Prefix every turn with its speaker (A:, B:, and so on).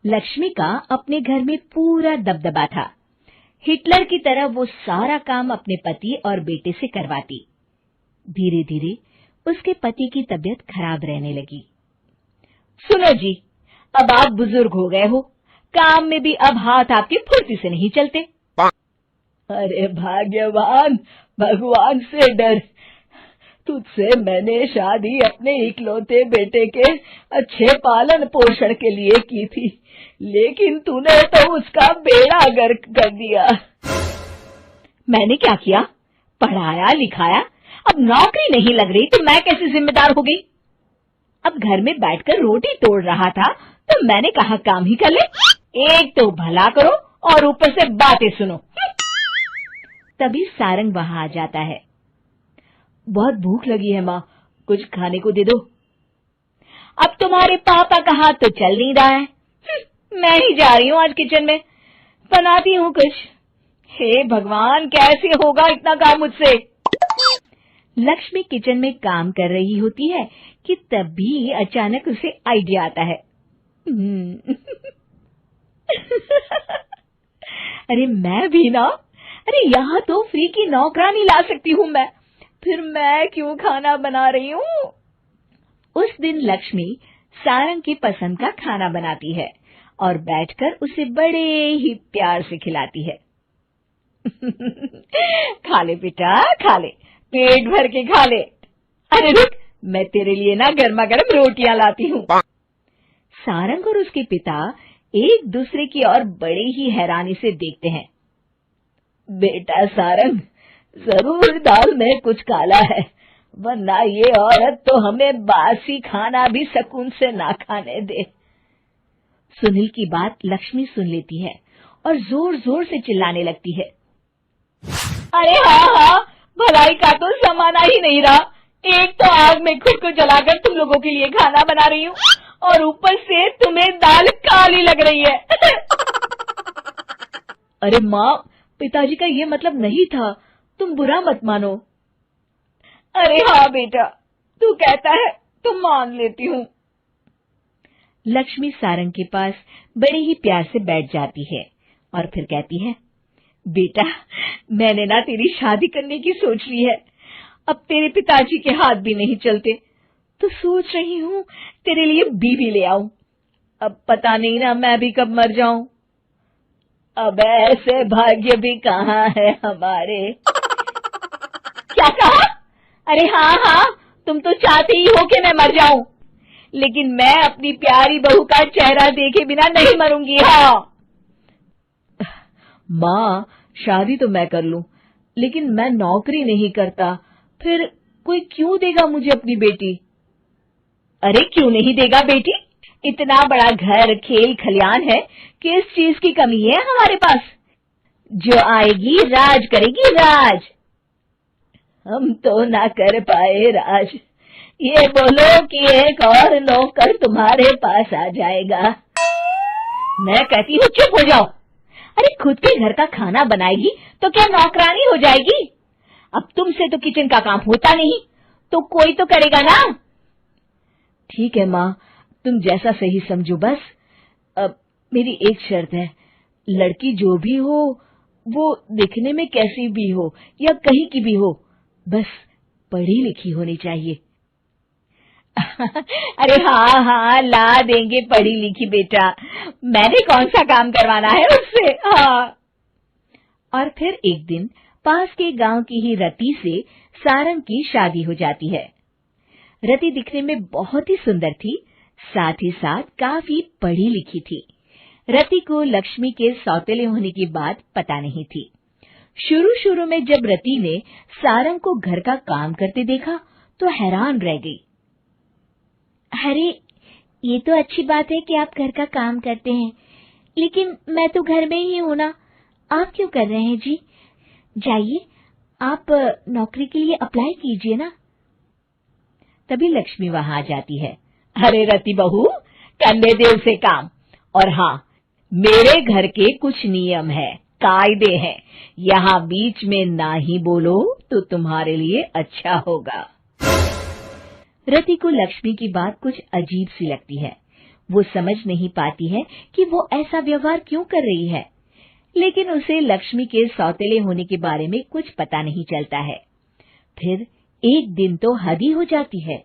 A: लक्ष्मी का अपने घर में पूरा दबदबा था। हिटलर की तरह वो सारा काम अपने पति और बेटे से करवाती। धीरे धीरे उसके पति की तबीयत खराब रहने लगी। सुनो जी, अब आप बुजुर्ग हो गए हो, काम में भी अब हाथ आपके फुर्ती से नहीं चलते। अरे भाग्यवान, भगवान से डर। तुझसे मैंने शादी अपने इकलौते बेटे के अच्छे पालन पोषण के लिए की थी, लेकिन तूने तो उसका बेड़ा गर्क कर दिया। मैंने क्या किया? पढ़ाया लिखाया, अब नौकरी नहीं लग रही तो मैं कैसे जिम्मेदार हो गई? अब घर में बैठकर रोटी तोड़ रहा था तो मैंने कहा काम ही कर ले। एक तो भला करो और ऊपर से बातें सुनो। तभी सारंग वहां आ जाता है। बहुत भूख लगी है माँ, कुछ खाने को दे दो। अब तुम्हारे पापा का हाथ तो चल नहीं रहा है। मैं ही जा रही हूँ आज किचन में, बनाती हूँ कुछ। हे भगवान, कैसे होगा इतना काम मुझसे? लक्ष्मी किचन में काम कर रही होती है कि तभी अचानक उसे आइडिया आता है। अरे मैं भी ना, अरे यहाँ तो फ्री की नौकरानी ला सकती हूँ मैं, फिर मैं क्यों खाना बना रही हूँ? उस दिन लक्ष्मी सारंग की पसंद का खाना बनाती है और बैठकर उसे बड़े ही प्यार से खिलाती है। खा ले बेटा, खा ले, पेट भर के खा ले। अरे रुक, मैं तेरे लिए ना गर्मा गर्म रोटियां लाती हूँ। सारंग और उसके पिता एक दूसरे की ओर बड़े ही हैरानी से देखते हैं। बेटा सारंग, जरूर दाल में कुछ काला है, वरना ये औरत तो हमें बासी खाना भी सुकून से ना खाने दे। सुनील की बात लक्ष्मी सुन लेती है और जोर जोर से चिल्लाने लगती है। अरे हाँ, भलाई का तो जमाना ही नहीं रहा। एक तो आग में खुद को जलाकर तुम लोगों के लिए खाना बना रही हूँ और ऊपर से तुम्हें दाल काली लग रही है। अरे माँ, पिताजी का ये मतलब नहीं था, तुम बुरा मत मानो। अरे हाँ बेटा, तू कहता है तो मान लेती हूँ। लक्ष्मी सारंग के पास बड़े ही प्यार से बैठ जाती है और फिर कहती है, बेटा मैंने ना तेरी शादी करने की सोच ली है। अब तेरे पिताजी के हाथ भी नहीं चलते, तो सोच रही हूँ तेरे लिए बीवी ले आऊं। अब पता नहीं ना मैं भी कब मर जाऊं। अब ऐसे भाग्य भी कहाँ है हमारे। क्या कहा? अरे हाँ, तुम तो चाहते ही हो कि मैं मर जाऊं, लेकिन मैं अपनी प्यारी बहू का चेहरा देखे बिना नहीं मरूंगी। हाँ माँ, शादी तो मैं कर लूं, लेकिन मैं नौकरी नहीं करता, फिर कोई क्यों देगा मुझे अपनी बेटी? अरे क्यों नहीं देगा बेटी? इतना बड़ा घर, खेल खलियान है, किस चीज की कमी है हमारे पास? जो आएगी राज करेगी, राज। हम तो ना कर पाए राज, ये बोलो कि एक और नौकर तुम्हारे पास आ जाएगा। मैं कहती हूँ चुप हो जाओ। अरे खुद के घर का खाना बनाएगी तो क्या नौकरानी हो जाएगी? अब तुमसे तो किचन का काम होता नहीं, तो कोई तो करेगा ना। ठीक है माँ, तुम जैसा सही समझो बस। अब मेरी एक शर्त है, लड़की जो भी हो वो दिखने में कैसी भी हो या कहीं की भी हो, बस पढ़ी लिखी होनी चाहिए। अरे हाँ, ला देंगे पढ़ी लिखी बेटा, मैंने कौन सा काम करवाना है उससे। हाँ। और फिर एक दिन पास के गांव की ही रति से सारंग की शादी हो जाती है। रति दिखने में बहुत ही सुंदर थी, साथ ही साथ काफी पढ़ी लिखी थी। रति को लक्ष्मी के सौतेले होने की बात पता नहीं थी। शुरू में जब रति ने सारंग को घर का काम करते देखा तो हैरान रह गई। अरे ये तो अच्छी बात है कि आप घर का काम करते हैं, लेकिन मैं तो घर में ही हूं ना, आप क्यों कर रहे हैं जी? जाइए आप नौकरी के लिए अप्लाई कीजिए ना। तभी लक्ष्मी वहां आ जाती है। अरे रति बहू, करने दे उसे काम। और हाँ, मेरे घर के कुछ नियम है, कायदे हैं, यहाँ बीच में ना ही बोलो तो तुम्हारे लिए अच्छा होगा। रति को लक्ष्मी की बात कुछ अजीब सी लगती है। वो समझ नहीं पाती है कि वो ऐसा व्यवहार क्यों कर रही है, लेकिन उसे लक्ष्मी के सौतेले होने के बारे में कुछ पता नहीं चलता है। फिर एक दिन तो हद ही हो जाती है।